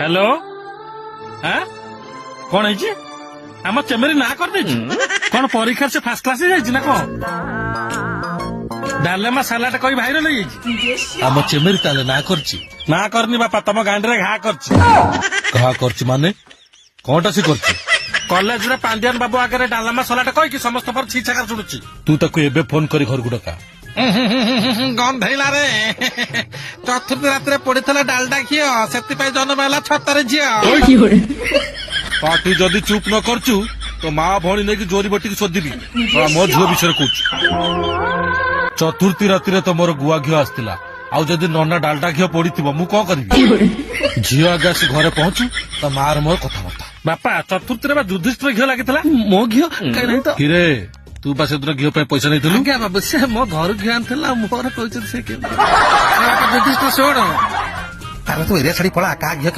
hello हाँ कौन है आम चेमेरी ना कर कौन परीक्षा से फास्ट क्लास ना कौन डालेमा सालाटा कई भाइराल आम चेमेरी ताले ना ना करनी बापा तुम गांडे घा कर माने कौनटा सी कर कॉलेज रे पांडियान बाबू आगे डालामा सलाटा कही समस्त पर छी छाकार छुड़ुची तू ताको एबे फोन करी घर को डका गंधैला रे चतुर्थ रात पड़ी डालडा घी से जन्म है छतर झील तू जदि चुप न करचु तो माँ भौणी नहीं जोरी बटी शोधिबी मो झील विषय कह चतुर्थी राति तो मोर गुआ घी आसला आउ जदि नना डालडा घी पड़ी मु कौन करी झील आगे आसी घरे पहुंचू तो मार मोर कथबार्ता बापा चतुर्थी रे युधिष्ठिर घी लगी मो घी कहीं तो किरे तू बा से घी पैसा नहीं क्या बाबू से मो घर घी आना मोर कह युधिष्ठिर शोण तार तू एरिया छाड़ी पड़ा का घी